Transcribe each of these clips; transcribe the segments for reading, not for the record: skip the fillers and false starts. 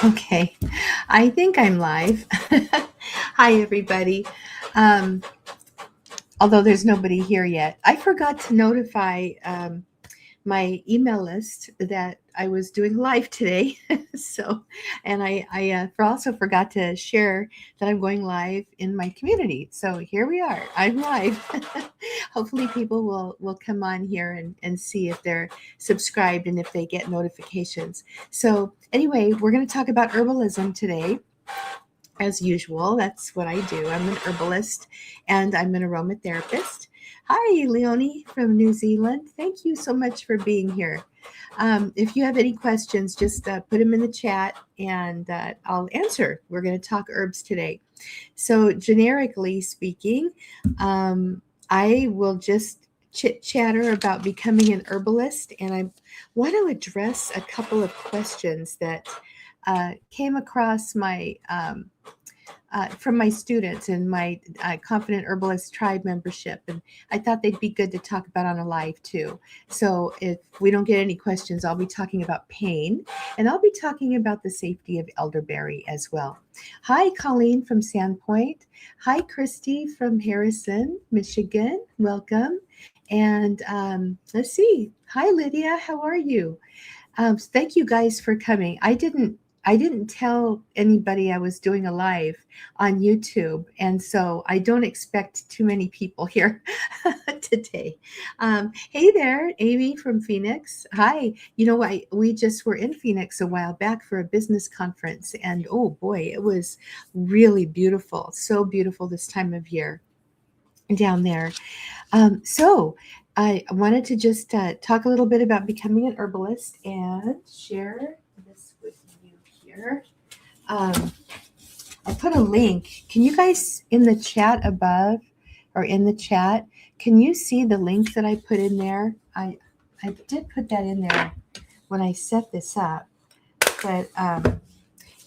Okay, I think I'm live. Hi, everybody. Um, Although there's nobody here yet, I forgot to notify my email list that I was doing live today. So, and I also forgot to share that I'm going live in my community. So here we are. I'm live. Hopefully, people will come on here and see if they're subscribed and if they get notifications. So anyway, we're going to talk about herbalism today. As usual, that's what I do. I'm an herbalist and I'm an aromatherapist. Hi, Leonie from New Zealand. Thank you so much for being here. If you have any questions, just put them in the chat and I'll answer. We're going to talk herbs today. So, generically speaking, I will just chit chatter about becoming an herbalist, and I want to address a couple of questions that came across my from my students in my Confident Herbalist Tribe membership. And I thought they'd be good to talk about on a live too. So if we don't get any questions, I'll be talking about pain and I'll be talking about the safety of elderberry as well. Hi, Colleen from Sandpoint. Hi, Christy from Harrison, Michigan. Welcome. And let's see. Hi, Lydia. How are you? Thank you guys for coming. I didn't tell anybody I was doing a live on YouTube, and so I don't expect too many people here today. Hey there, Amy from Phoenix. Hi. You know, we just were in Phoenix a while back for a business conference, and oh boy, it was really beautiful. So beautiful this time of year down there. So I wanted to just talk a little bit about becoming an herbalist and share this with you here. Um, I put a link. Can you guys in the chat above or in the chat, can you see the link that I put in there? I did put that in there when I set this up, but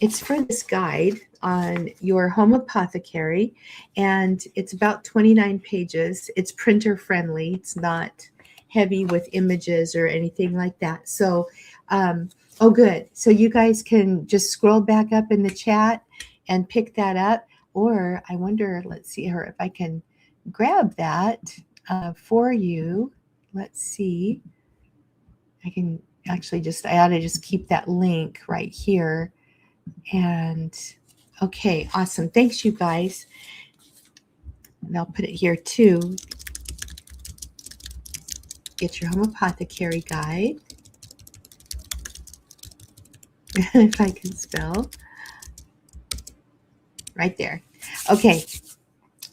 it's for this guide on your home apothecary, and it's about 29 pages. It's printer friendly. It's not heavy with images or anything like that. So, oh, good. So you guys can just scroll back up in the chat and pick that up. Or I wonder, let's see here if I can grab that for you. Let's see. I can actually I ought to just keep that link right here. And okay, awesome. Thanks, you guys. And I'll put it here too. Get your home apothecary guide. If I can spell. Right there. Okay.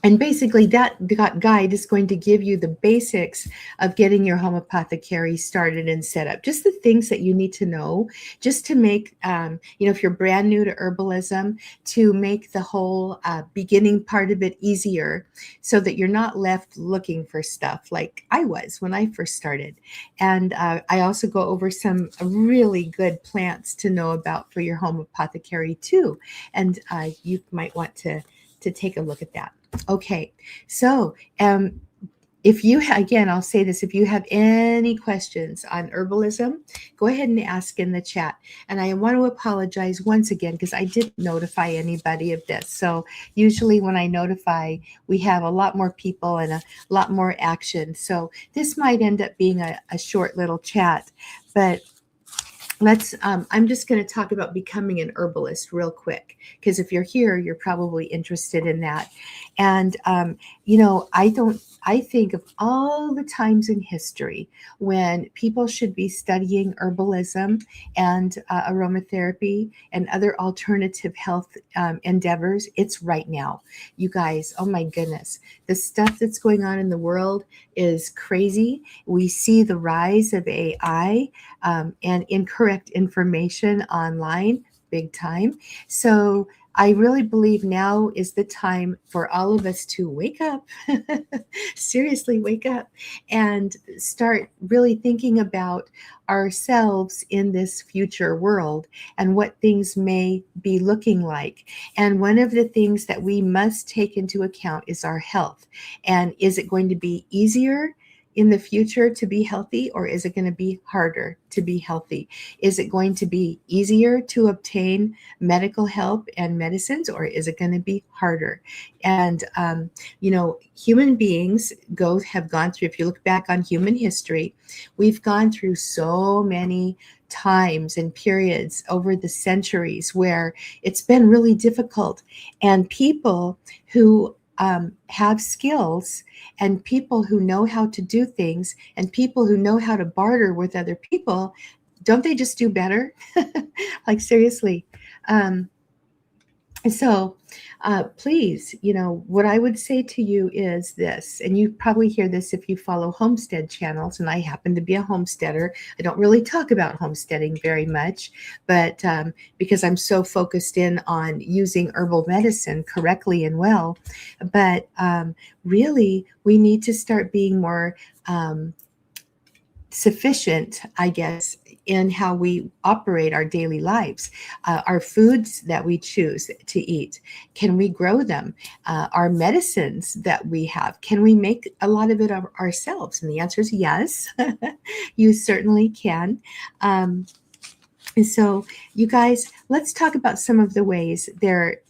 And basically, that guide is going to give you the basics of getting your home apothecary started and set up. Just the things that you need to know, just to make, if you're brand new to herbalism, to make the whole beginning part of it easier so that you're not left looking for stuff like I was when I first started. And I also go over some really good plants to know about for your home apothecary too. And you might want to take a look at that. Okay, so if you, again, I'll say this, if you have any questions on herbalism, go ahead and ask in the chat. And I want to apologize once again because I didn't notify anybody of this. So usually when I notify, we have a lot more people and a lot more action. So this might end up being a short little chat, but I'm just going to talk about becoming an herbalist real quick, because if you're here, you're probably interested in that. And, I think of all the times in history when people should be studying herbalism and aromatherapy and other alternative health endeavors. It's right now. You guys, oh my goodness, the stuff that's going on in the world is crazy. We see the rise of AI and incorrect information online big time. So I really believe now is the time for all of us to wake up, seriously wake up, and start really thinking about ourselves in this future world and what things may be looking like. And one of the things that we must take into account is our health. And is it going to be easier in the future to be healthy, or is it going to be harder to be healthy? Is it going to be easier to obtain medical help and medicines, or is it going to be harder? And human beings have gone through, if you look back on human history, we've gone through so many times and periods over the centuries where it's been really difficult, and people who have skills, and people who know how to do things, and people who know how to barter with other people, don't they just do better? Like, seriously. So please, what I would say to you is this, and you probably hear this if you follow homestead channels, and I happen to be a homesteader. I don't really talk about homesteading very much, but because I'm so focused in on using herbal medicine correctly and well. But really, we need to start being more sufficient, I guess, in how we operate our daily lives. Our foods that we choose to eat, can we grow them? Our medicines that we have, can we make a lot of it ourselves? And the answer is yes, you certainly can. And so, you guys, let's talk about some of the ways there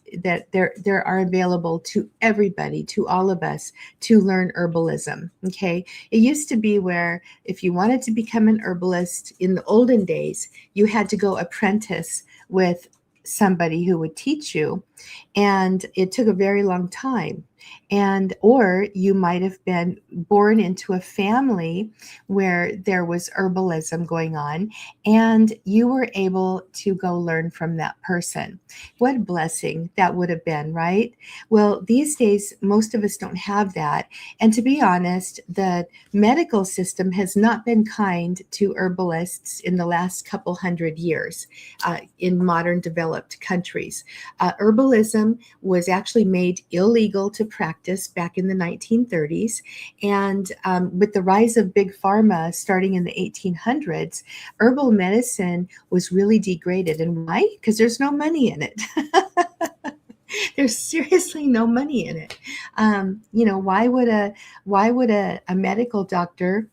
are available to everybody, to all of us, to learn herbalism. Okay, it used to be where if you wanted to become an herbalist in the olden days, you had to go apprentice with somebody who would teach you, and it took a very long time. Or you might have been born into a family where there was herbalism going on, and you were able to go learn from that person. What a blessing that would have been, right? Well, these days, most of us don't have that. And to be honest, the medical system has not been kind to herbalists in the last couple hundred years in modern developed countries. Herbalism was actually made illegal to practice back in the 1930s. And with the rise of big pharma starting in the 1800s, herbal medicine was really degraded. And why? Because there's no money in it. There's seriously no money in it. Why would a medical doctor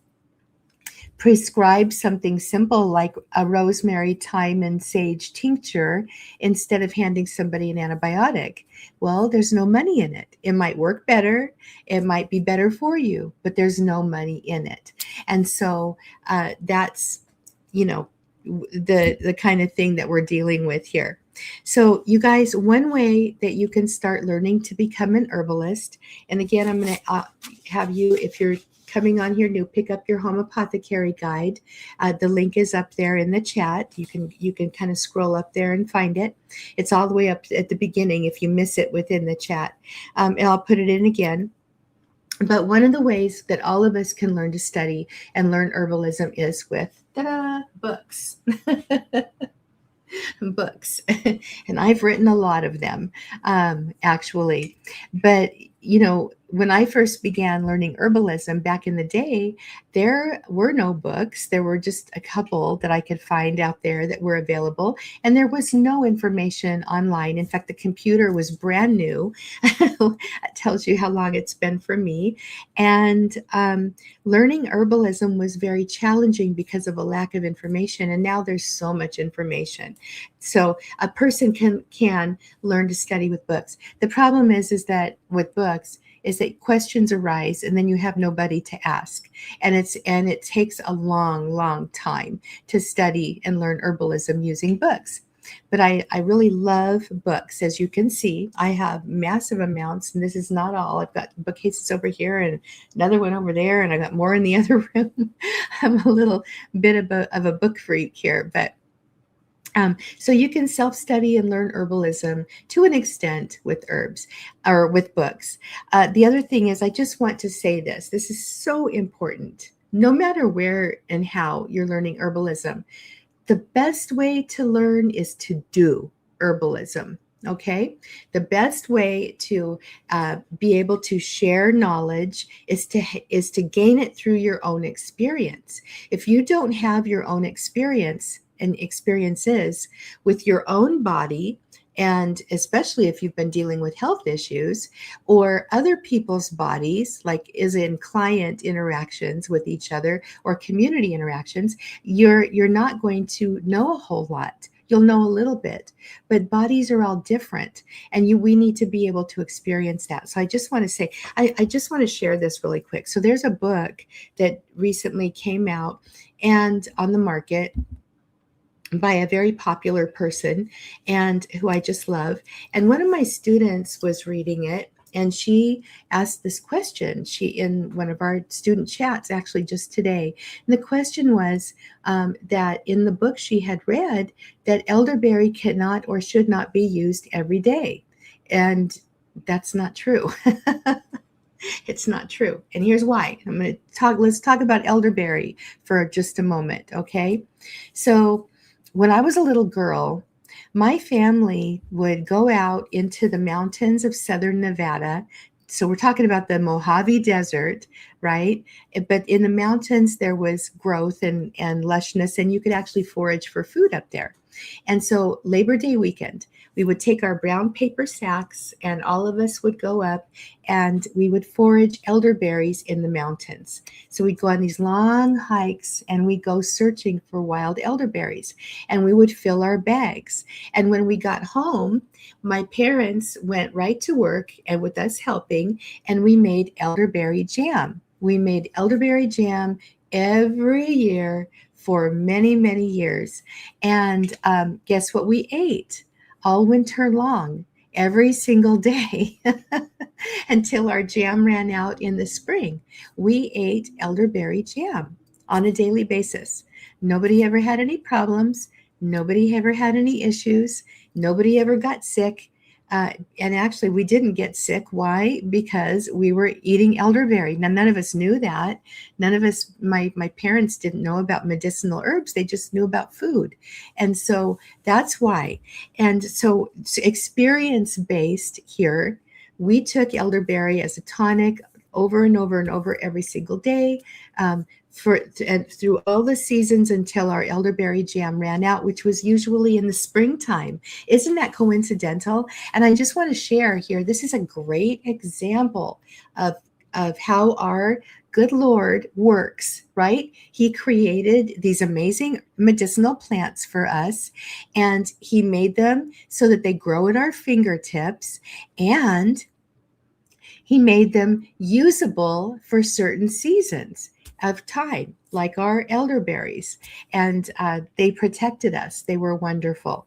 prescribe something simple like a rosemary, thyme, and sage tincture instead of handing somebody an antibiotic? Well, there's no money in it. It might work better. It might be better for you, but there's no money in it. And so that's, the kind of thing that we're dealing with here. So you guys, one way that you can start learning to become an herbalist, and again, I'm going to have you, if you're coming on here new, pick up your home apothecary guide. The link is up there in the chat. You can kind of scroll up there and find it. It's all the way up at the beginning if you miss it within the chat. And I'll put it in again. But one of the ways that all of us can learn to study and learn herbalism is with books. Books. And I've written a lot of them, actually. But, when I first began learning herbalism back in the day, there were no books. There were just a couple that I could find out there that were available. And there was no information online. In fact, the computer was brand new. It tells you how long it's been for me. And learning herbalism was very challenging because of a lack of information. And now there's so much information. So a person can learn to study with books. The problem is that with books, is that questions arise and then you have nobody to ask. And it takes a long, long time to study and learn herbalism using books. But I really love books. As you can see, I have massive amounts, and this is not all. I've got bookcases over here and another one over there, and I got more in the other room. I'm a little bit of a book freak here, but so you can self-study and learn herbalism to an extent with herbs or with books. The other thing is, I just want to say this. This is so important. No matter where and how you're learning herbalism, the best way to learn is to do herbalism. Okay, the best way to be able to share knowledge is to gain it through your own experience. If you don't have your own experience and experiences with your own body, And especially if you've been dealing with health issues or other people's bodies, like is in client interactions with each other or community interactions, you're not going to know a whole lot. You'll know a little bit, but bodies are all different, and we need to be able to experience that. So I just want to say, I just want to share this really quick. So there's a book that recently came out and on the market by a very popular person and who I just love. And one of my students was reading it, and she asked this question. She in one of our student chats actually just today. And the question was that in the book she had read that elderberry cannot or should not be used every day. And that's not true. It's not true. And here's why. Let's talk about elderberry for just a moment, okay? So when I was a little girl, my family would go out into the mountains of southern Nevada. So we're talking about the Mojave Desert, right? But in the mountains, there was growth and lushness, and you could actually forage for food up there. And so Labor Day weekend, we would take our brown paper sacks and all of us would go up and we would forage elderberries in the mountains. So we'd go on these long hikes and we'd go searching for wild elderberries, and we would fill our bags. And when we got home, my parents went right to work and with us helping, and we made elderberry jam. We made elderberry jam every year for many, many years. And guess what we ate all winter long, every single day until our jam ran out in the spring. We ate elderberry jam on a daily basis. Nobody ever had any problems. Nobody ever had any issues. Nobody ever got sick. And actually, we didn't get sick. Why? Because we were eating elderberry. Now, none of us knew that. None of us, my parents didn't know about medicinal herbs. They just knew about food. And so that's why. And so experience-based here, we took elderberry as a tonic over and over and over every single day. And through all the seasons until our elderberry jam ran out, which was usually in the springtime. Isn't that coincidental? And I just want to share here, this is a great example of how our good Lord works, right? He created these amazing medicinal plants for us, and he made them so that they grow at our fingertips, and he made them usable for certain seasons of time, like our elderberries, and they protected us. They were wonderful.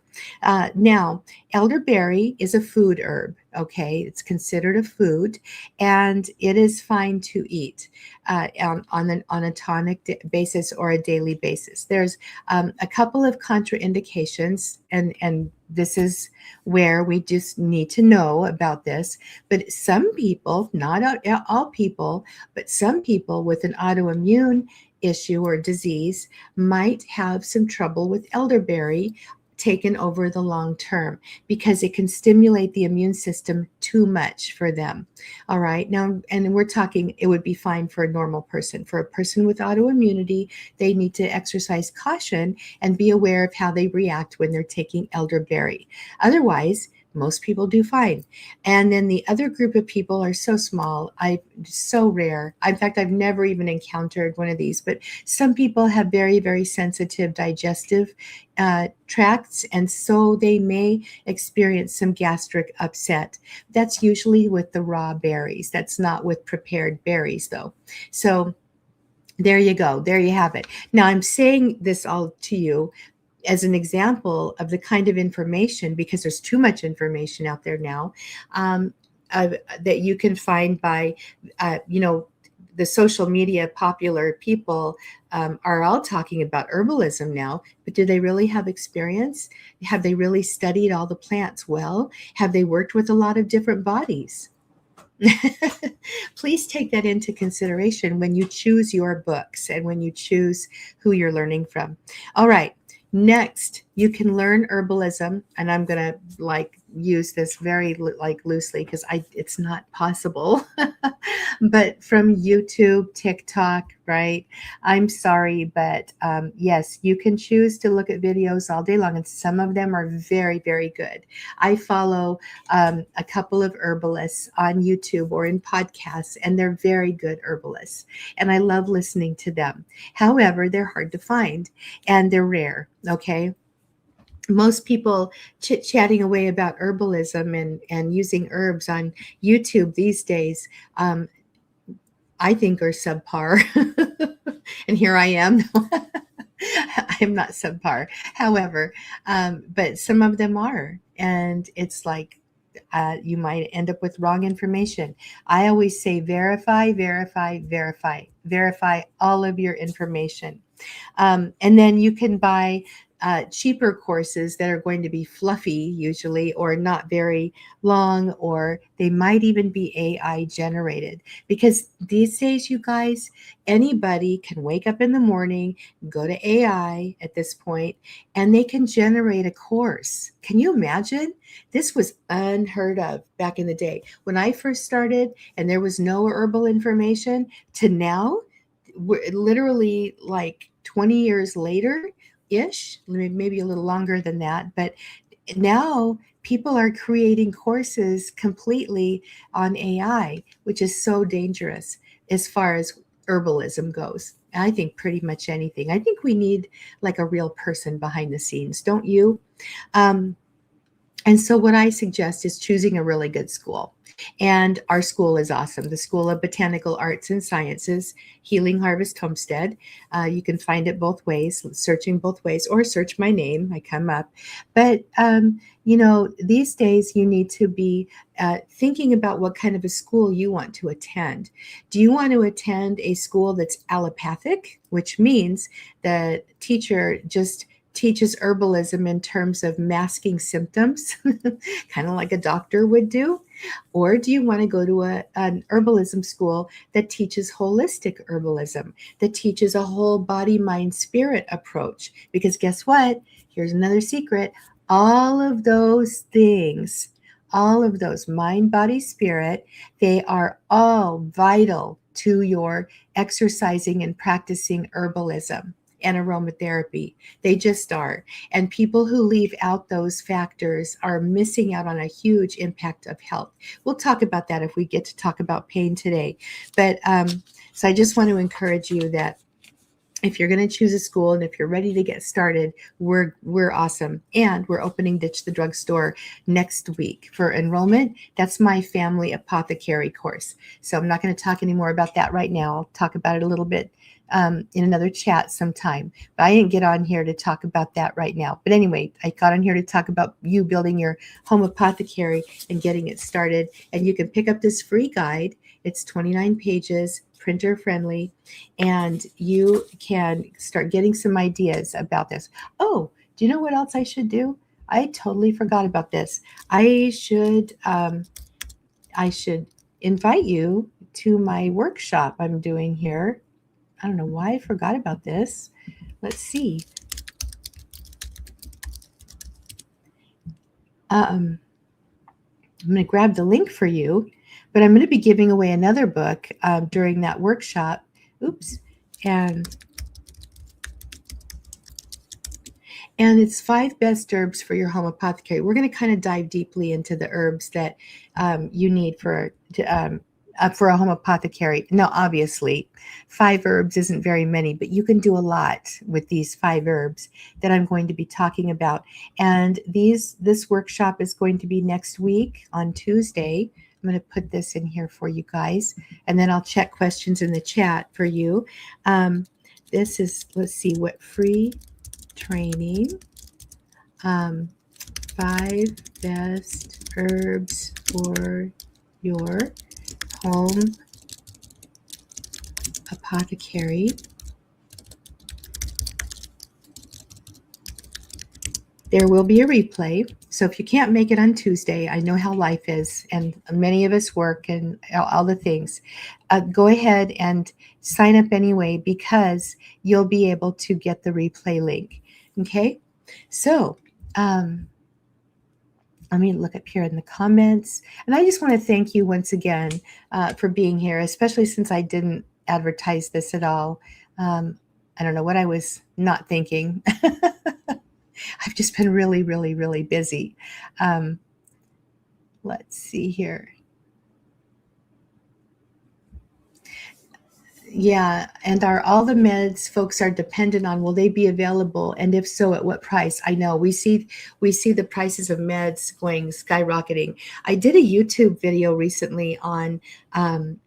Now, elderberry is a food herb, okay? It's considered a food, and it is fine to eat on a tonic basis or a daily basis. There's a couple of contraindications, and this is where we just need to know about this. But some people, not all people, but some people with an autoimmune issue or disease might have some trouble with elderberry taken over the long term because it can stimulate the immune system too much for them. All right. Now, and we're talking, it would be fine for a normal person. For a person with autoimmunity, they need to exercise caution and be aware of how they react when they're taking elderberry. Otherwise, most people do fine. And then the other group of people are so small, so rare. In fact, I've never even encountered one of these, but some people have very, very sensitive digestive tracts, and so they may experience some gastric upset. That's usually with the raw berries. That's not with prepared berries, though. So there you go. There you have it. Now, I'm saying this all to you as an example of the kind of information, because there's too much information out there now, that you can find by, the social media popular people are all talking about herbalism now, but do they really have experience? Have they really studied all the plants well? Have they worked with a lot of different bodies? Please take that into consideration when you choose your books and when you choose who you're learning from. All right. Next, you can learn herbalism, and I'm going to use this very like loosely because it's not possible. But from YouTube, TikTok, right? I'm sorry, but yes, you can choose to look at videos all day long, and some of them are very, very good. I follow a couple of herbalists on YouTube or in podcasts, and they're very good herbalists, and I love listening to them. However, they're hard to find and they're rare. Okay, most people chit-chatting away about herbalism and using herbs on YouTube these days, I think are subpar. And here I am. I am not subpar. However, but some of them are. And it's like you might end up with wrong information. I always say verify, verify, verify, verify all of your information. And then you can buy cheaper courses that are going to be fluffy usually, or not very long, or they might even be AI generated. Because these days, you guys, anybody can wake up in the morning, go to AI at this point, and they can generate a course. Can you imagine? This was unheard of back in the day. When I first started and there was no herbal information to now, we're literally like 20 years later ish, maybe a little longer than that. But now people are creating courses completely on AI, which is so dangerous as far as herbalism goes. I think pretty much anything. I think we need like a real person behind the scenes, don't you? Um, and so what I suggest is choosing a really good school. And our school is awesome. The School of Botanical Arts and Sciences, Healing Harvest Homestead. You can find it both ways, searching both ways, or search my name. I come up. But, these days you need to be thinking about what kind of a school you want to attend. Do you want to attend a school that's allopathic, which means the teacher just teaches herbalism in terms of masking symptoms, kind of like a doctor would do? Or do you want to go to an herbalism school that teaches holistic herbalism, that teaches a whole body, mind, spirit approach? Because guess what? Here's another secret. All of those things, all of those mind, body, spirit, they are all vital to your exercising and practicing herbalism and aromatherapy. They just are. And people who leave out those factors are missing out on a huge impact of health. We'll talk about that if we get to talk about pain today. But so I just want to encourage you that if you're going to choose a school and if you're ready to get started, we're awesome. And we're opening Ditch the Drugstore next week for enrollment. That's my family apothecary course. So I'm not going to talk any more about that right now. I'll talk about it a little bit in another chat sometime. But I didn't get on here to talk about that right now. But anyway, I got on here to talk about you building your home apothecary and getting it started. And you can pick up this free guide. It's 29 pages, printer friendly, and you can start getting some ideas about this. Oh, do you know what else I should do? I totally forgot about this. I should invite you to my workshop I'm doing here. I don't know why I forgot about this. Let's see. I'm going to grab the link for you, but I'm going to be giving away another book during that workshop. Oops. And it's 5 best herbs for your home apothecary. We're going to kind of dive deeply into the herbs that you need for a home apothecary. Now, obviously, 5 herbs isn't very many, but you can do a lot with these 5 herbs that I'm going to be talking about. And this workshop is going to be next week on Tuesday. I'm going to put this in here for you guys, and then I'll check questions in the chat for you. This is, let's see, what free training, 5 best herbs for your home apothecary. There will be a replay. So if you can't make it on Tuesday, I know how life is, and many of us work and all the things. Go ahead and sign up anyway, because you'll be able to get the replay link. Okay? So Let me look up here in the comments. And I just want to thank you once again for being here, especially since I didn't advertise this at all. I don't know what I was not thinking. I've just been really, really, really busy. Let's see here. Yeah, and are all the meds folks are dependent on, will they be available? And if so, at what price? I know we see the prices of meds going skyrocketing. I did a YouTube video recently on some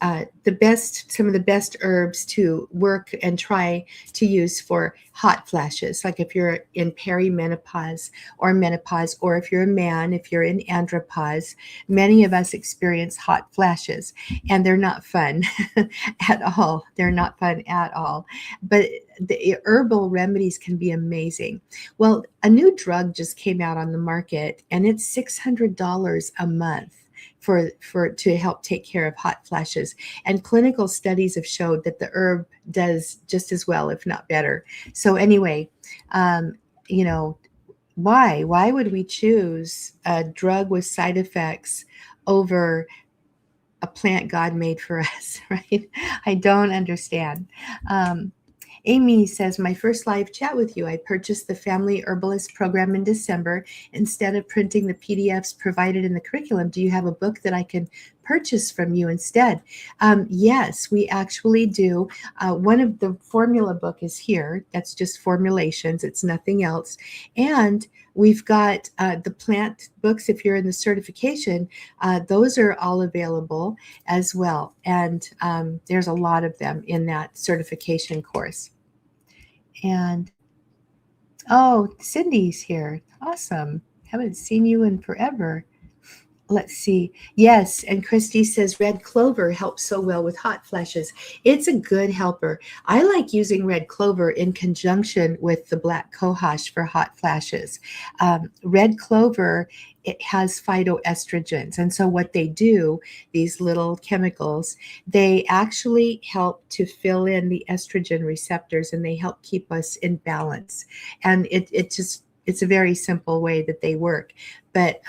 of the best herbs to work and try to use for hot flashes. Like if you're in perimenopause or menopause, or if you're a man, if you're in andropause, many of us experience hot flashes, and they're not fun at all. They're not fun at all. But the herbal remedies can be amazing. Well, a new drug just came out on the market, and it's $600 a month for to help take care of hot flashes. And clinical studies have showed that the herb does just as well, if not better. So anyway, um, you know, why would we choose a drug with side effects over a plant God made for us, right? I don't understand. Amy says, my first live chat with you. I purchased the Family Herbalist program in December. Instead of printing the PDFs provided in the curriculum, do you have a book that I can purchase from you instead? Yes, we actually do. One of the formula book is here. That's just formulations. It's nothing else. And we've got the plant books. If you're in the certification, those are all available as well. And there's a lot of them in that certification course. And oh, Cindy's here. Awesome. Haven't seen you in forever. Let's see. Yes, and Christy says red clover helps so well with hot flashes. It's a good helper. I like using red clover in conjunction with the black cohosh for hot flashes. Red clover, it has phytoestrogens, and so what they do, these little chemicals, they actually help to fill in the estrogen receptors, and they help keep us in balance. And it's a very simple way that they work. But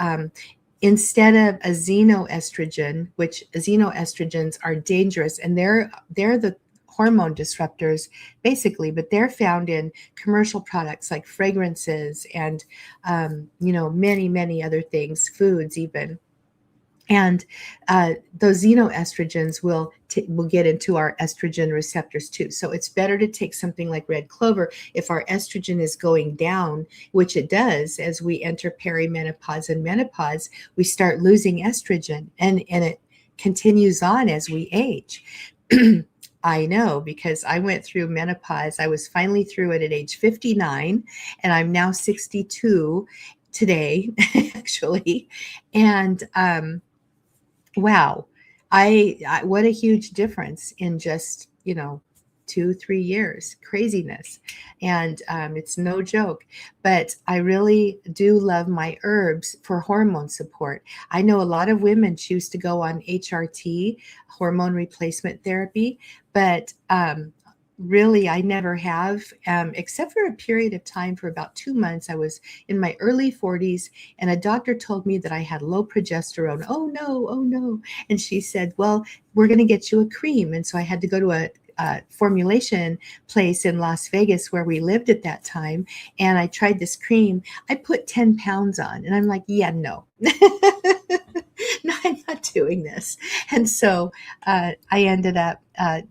instead of a xenoestrogen, which xenoestrogens are dangerous, and they're the hormone disruptors basically, but they're found in commercial products like fragrances and many other things, foods even. And those xenoestrogens will get into our estrogen receptors too. So it's better to take something like red clover if our estrogen is going down, which it does as we enter perimenopause and menopause. We start losing estrogen, and it continues on as we age. I know, because I went through menopause. I was finally through it at age 59, and I'm now 62 today, actually. And wow, I what a huge difference in just 2-3 years. Craziness. And it's no joke, but I really do love my herbs for hormone support. I know a lot of women choose to go on HRT, hormone replacement therapy, but really, I never have, except for a period of time for about 2 months. I was in my early 40s, and a doctor told me that I had low progesterone. Oh no, oh no. And she said, well, we're going to get you a cream. And so I had to go to a formulation place in Las Vegas where we lived at that time. And I tried this cream. I put 10 pounds on, and I'm like, yeah, no. No, I'm not doing this. And so I ended up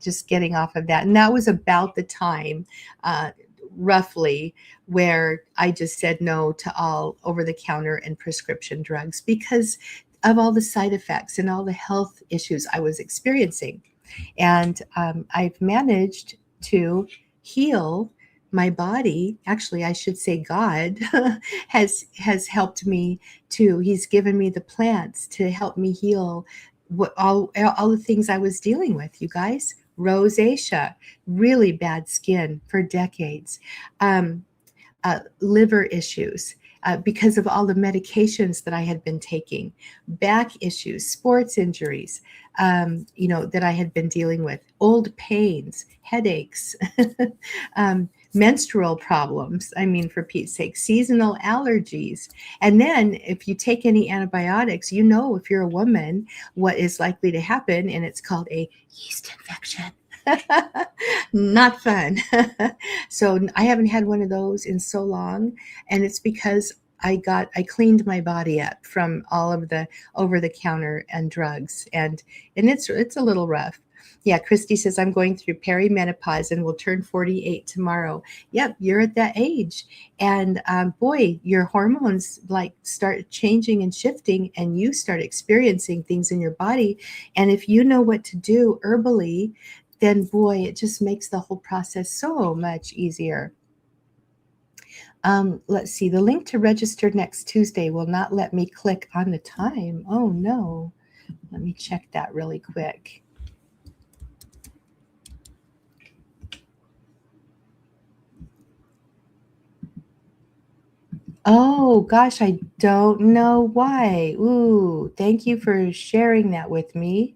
just getting off of that. And that was about the time, roughly, where I just said no to all over-the-counter and prescription drugs because of all the side effects and all the health issues I was experiencing. And I've managed to heal my body. Actually, I should say God has helped me to. He's given me the plants to help me heal what all the things I was dealing with. You guys, rosacea, really bad skin for decades, liver issues. Because of all the medications that I had been taking, back issues, sports injuries, that I had been dealing with, old pains, headaches, menstrual problems. I mean, for Pete's sake, seasonal allergies. And then if you take any antibiotics, you know, if you're a woman, what is likely to happen, and it's called a yeast infection. Not fun. So I haven't had one of those in so long, and it's because I cleaned my body up from all of the over the counter and drugs, and it's a little rough. Yeah, Christy says I'm going through perimenopause and will turn 48 tomorrow. Yep, you're at that age, and boy, your hormones like start changing and shifting, and you start experiencing things in your body. And if you know what to do herbally, then boy, it just makes the whole process so much easier. Let's see. The link to register next Tuesday will not let me click on the time. Oh no. Let me check that really quick. Oh gosh, I don't know why. Ooh, thank you for sharing that with me.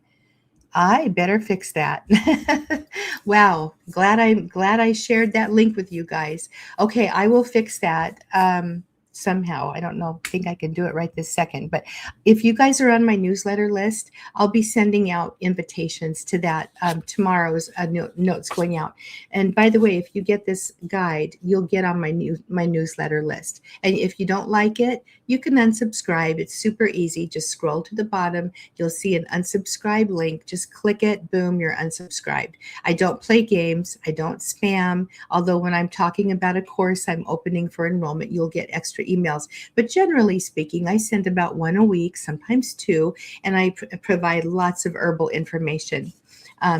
I better fix that. Wow, glad I shared that link with you guys. Okay, I will fix that somehow. I don't know, think I can do it right this second. But if you guys are on my newsletter list, I'll be sending out invitations to that tomorrow's notes going out. And by the way, if you get this guide, you'll get on my newsletter list. And if you don't like it, you can unsubscribe. It's super easy. Just scroll to the bottom. You'll see an unsubscribe link. Just click it. Boom, you're unsubscribed. I don't play games. I don't spam. Although when I'm talking about a course I'm opening for enrollment, you'll get extra emails. But generally speaking, I send about one a week, sometimes two, and I provide lots of herbal information,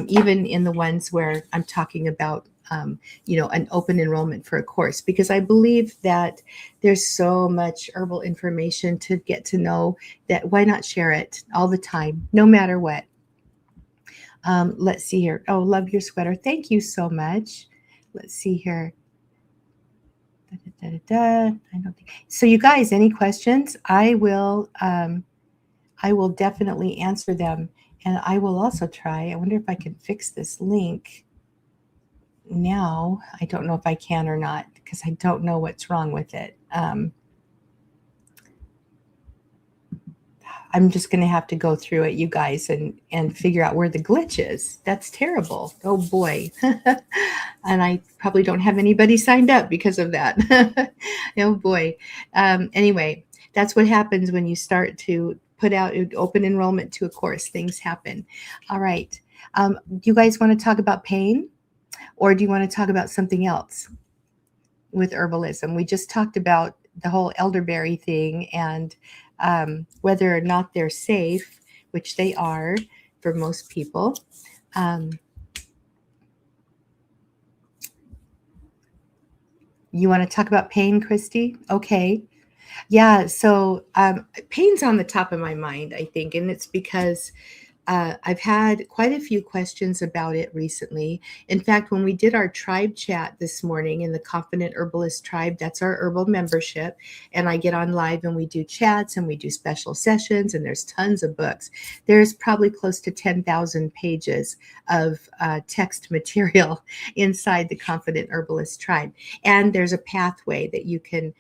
even in the ones where I'm talking about an open enrollment for a course, because I believe that there's so much herbal information to get to know that why not share it all the time, no matter what. Let's see here. Oh, love your sweater. Thank you so much. Let's see here. Da, da, da, da. I don't think so. You guys, any questions? I will definitely answer them, and I will also try. I wonder if I can fix this link now. I don't know if I can or not, because I don't know what's wrong with it. I'm just going to have to go through it, you guys, and figure out where the glitch is. That's terrible. Oh boy. And I probably don't have anybody signed up because of that. Oh boy. Anyway, that's what happens when you start to put out open enrollment to a course. Things happen. All right. Do you guys want to talk about pain? Or do you want to talk about something else with herbalism? We just talked about the whole elderberry thing and whether or not they're safe, which they are for most people. You want to talk about pain, Christy? Okay. Yeah, so pain's on the top of my mind, I think, and it's because I've had quite a few questions about it recently. In fact, when we did our tribe chat this morning in the Confident Herbalist Tribe, that's our herbal membership, and I get on live and we do chats and we do special sessions, and there's tons of books. There's probably close to 10,000 pages of text material inside the Confident Herbalist Tribe, and there's a pathway that you can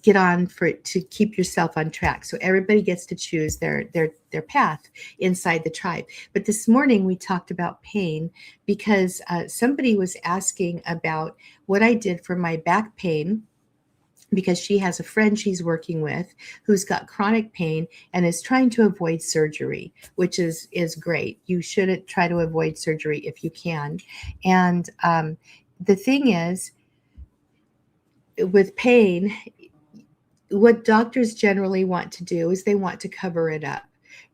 get on to keep yourself on track. So everybody gets to choose their path inside the tribe. But this morning we talked about pain because somebody was asking about what I did for my back pain, because she has a friend she's working with who's got chronic pain and is trying to avoid surgery, which is great. You shouldn't try to avoid surgery if you can. And the thing is, with pain, what doctors generally want to do is they want to cover it up.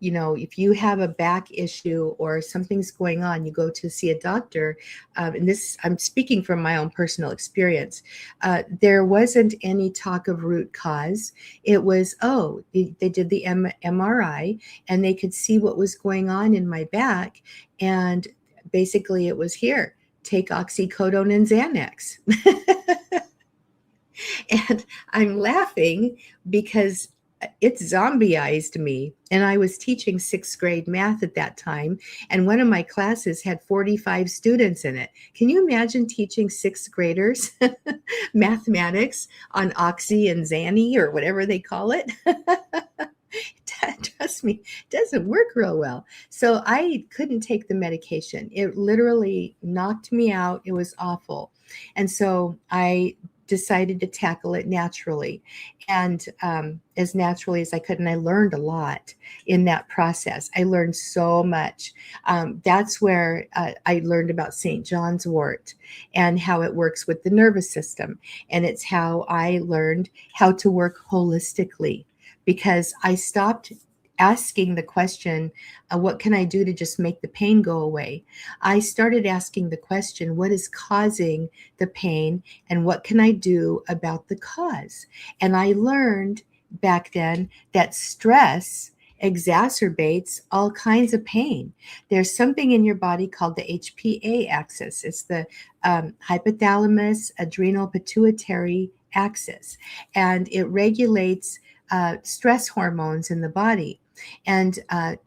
If you have a back issue or something's going on, you go to see a doctor. And this, I'm speaking from my own personal experience. There wasn't any talk of root cause. It was, they did the MRI and they could see what was going on in my back. And basically it was, here, take oxycodone and Xanax. And I'm laughing because it zombieized me. And I was teaching sixth grade math at that time. And one of my classes had 45 students in it. Can you imagine teaching sixth graders mathematics on Oxy and Xanny or whatever they call it? Trust me, it doesn't work real well. So I couldn't take the medication. It literally knocked me out. It was awful. And so I decided to tackle it naturally, and as naturally as I could. And I learned a lot in that process. I learned so much. That's where I learned about St. John's wort and how it works with the nervous system. And it's how I learned how to work holistically, because I stopped asking the question, what can I do to just make the pain go away? I started asking the question, what is causing the pain and what can I do about the cause? And I learned back then that stress exacerbates all kinds of pain. There's something in your body called the HPA axis. It's the hypothalamus adrenal pituitary axis, and it regulates stress hormones in the body. And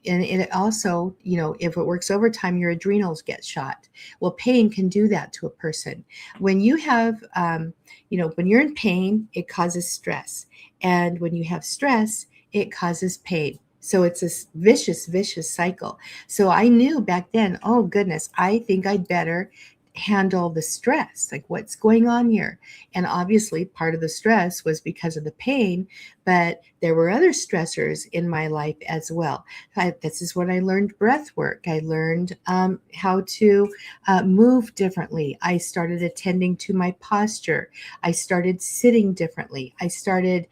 it also, if it works overtime, your adrenals get shot. Well, pain can do that to a person. When you have, when you're in pain, it causes stress. And when you have stress, it causes pain. So it's a vicious, vicious cycle. So I knew back then, oh goodness, I think I'd better handle the stress, like what's going on here. And obviously part of the stress was because of the pain, but there were other stressors in my life as well. This is when I learned breath work. I learned how to move differently. I started attending to my posture. I started sitting differently. I started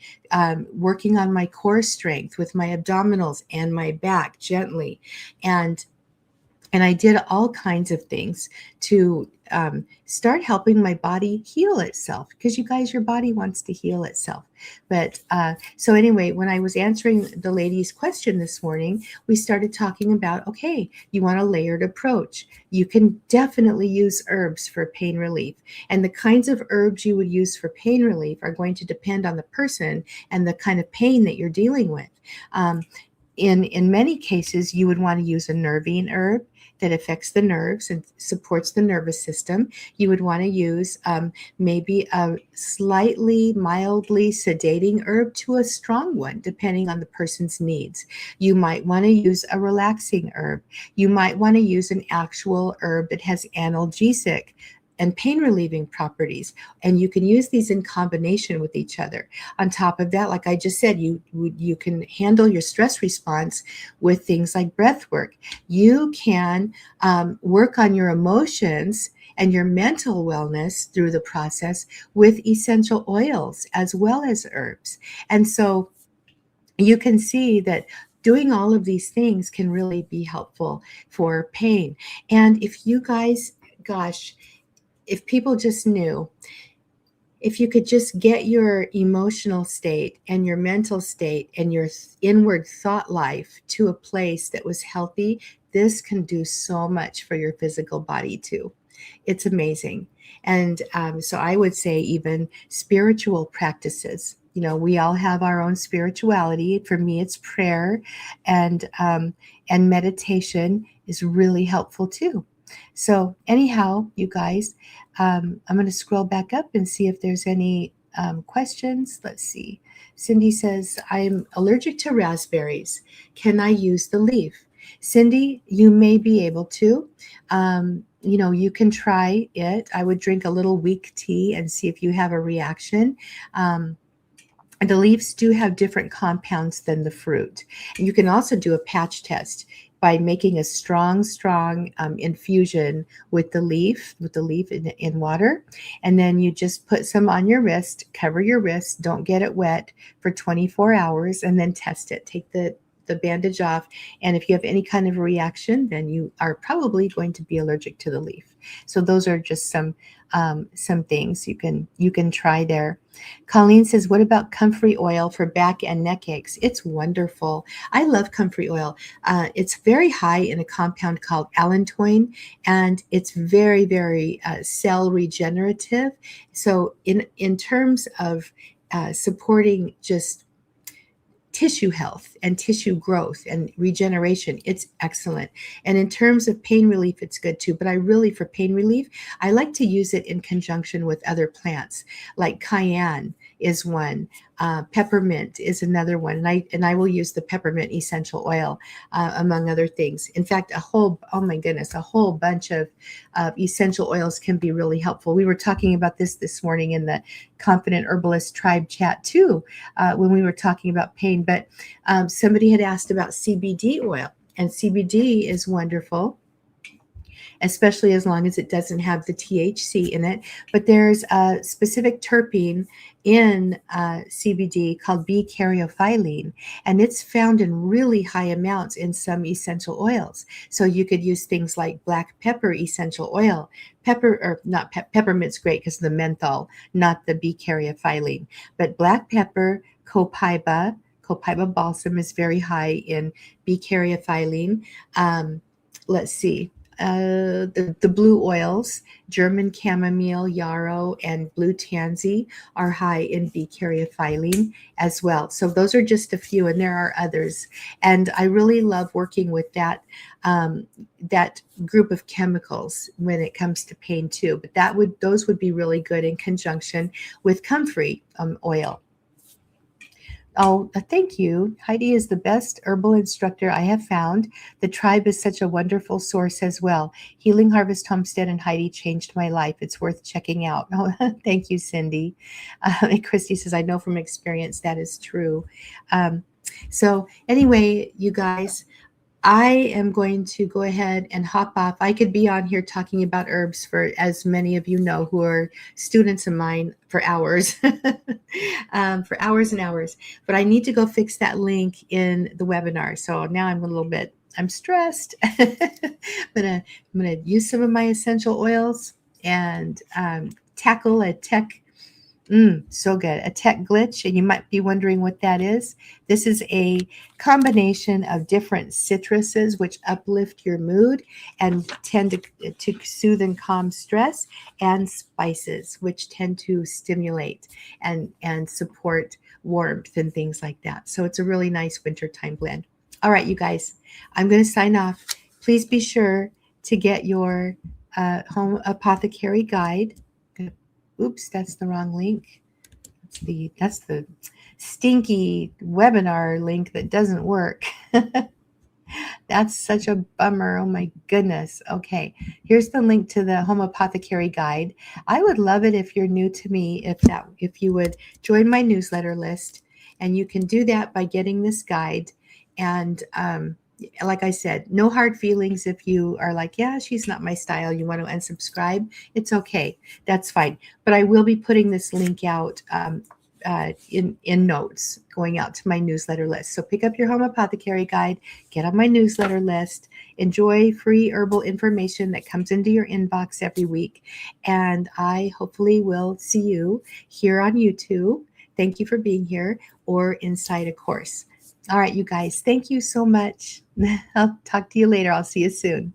working on my core strength with my abdominals and my back gently. And I did all kinds of things to start helping my body heal itself, because you guys, your body wants to heal itself. But so anyway, when I was answering the lady's question this morning, we started talking about, okay, you want a layered approach. You can definitely use herbs for pain relief. And the kinds of herbs you would use for pain relief are going to depend on the person and the kind of pain that you're dealing with. In many cases, you would want to use a nervine herb that affects the nerves and supports the nervous system. You would want to use maybe a slightly mildly sedating herb to a strong one, depending on the person's needs. You might want to use a relaxing herb. You might want to use an actual herb that has analgesic and pain relieving properties. And you can use these in combination with each other. On top of that, like I just said, you can handle your stress response with things like breath work. You can work on your emotions and your mental wellness through the process with essential oils as well as herbs. And so you can see that doing all of these things can really be helpful for pain. And if you guys, gosh, if people just knew, if you could just get your emotional state and your mental state and your inward thought life to a place that was healthy, this can do so much for your physical body too. It's amazing. And so I would say even spiritual practices. We all have our own spirituality. For me, it's prayer, and meditation is really helpful too. So anyhow, you guys, I'm going to scroll back up and see if there's any questions. Let's see. Cindy says, I'm allergic to raspberries. Can I use the leaf? Cindy, you may be able to. You can try it. I would drink a little weak tea and see if you have a reaction. The leaves do have different compounds than the fruit. You can also do a patch test by making a strong infusion with the leaf in water. And then you just put some on your wrist, cover your wrist, don't get it wet for 24 hours, and then test it. Take the bandage off. And if you have any kind of reaction, then you are probably going to be allergic to the leaf. So those are just some things you can try there. Colleen says, what about comfrey oil for back and neck aches? It's wonderful. I love comfrey oil. It's very high in a compound called allantoin, and it's very, very cell regenerative. So in terms of supporting just tissue health and tissue growth and regeneration. It's excellent. And in terms of pain relief, it's good too. But I really, for pain relief, I like to use it in conjunction with other plants, like cayenne is one. Peppermint is another one, and I will use the peppermint essential oil among other things. In fact, oh my goodness, a whole bunch of essential oils can be really helpful. We were talking about this morning in the Confident Herbalist Tribe chat too, when we were talking about pain. But somebody had asked about CBD oil, and CBD is wonderful, especially as long as it doesn't have the THC in it. But there's a specific terpene in CBD called B-caryophyllene, and it's found in really high amounts in some essential oils. So you could use things like black pepper essential oil. Peppermint's great because of the menthol, not the B-caryophyllene. But black pepper, copaiba balsam is very high in B-caryophyllene. Let's see. The blue oils, German chamomile, yarrow, and blue tansy are high in B-caryophyllene as well. So those are just a few, and there are others. And I really love working with that group of chemicals when it comes to pain too. But those would be really good in conjunction with comfrey oil. Oh, thank you. Heidi is the best herbal instructor I have found. The tribe is such a wonderful source as well. Healing Harvest Homestead and Heidi changed my life. It's worth checking out. Oh, thank you, Cindy. And Christy says, I know from experience that is true. So anyway, you guys, I am going to go ahead and hop off. I could be on here talking about herbs for, as many of you know, who are students of mine, for hours, for hours and hours. But I need to go fix that link in the webinar. So now I'm stressed. But I'm going to use some of my essential oils and tackle a tech. So good. A tech glitch, and you might be wondering what that is. This is a combination of different citruses which uplift your mood and tend to soothe and calm stress, and spices which tend to stimulate and support warmth and things like that. So it's a really nice wintertime blend. All right, you guys, I'm going to sign off. Please be sure to get your home apothecary guide. Oops, that's the wrong link. That's the stinky webinar link that doesn't work. That's such a bummer. Oh my goodness. Okay, here's the link to the Home Apothecary Guide. I would love it if you're new to me, if you would join my newsletter list, and you can do that by getting this guide. And like I said, no hard feelings if you are like, yeah, she's not my style, you want to unsubscribe. It's okay. That's fine. But I will be putting this link out in notes going out to my newsletter list. So pick up your Home Apothecary Guide, get on my newsletter list, enjoy free herbal information that comes into your inbox every week. And I hopefully will see you here on YouTube. Thank you for being here, or inside a course. All right, you guys, thank you so much. I'll talk to you later. I'll see you soon.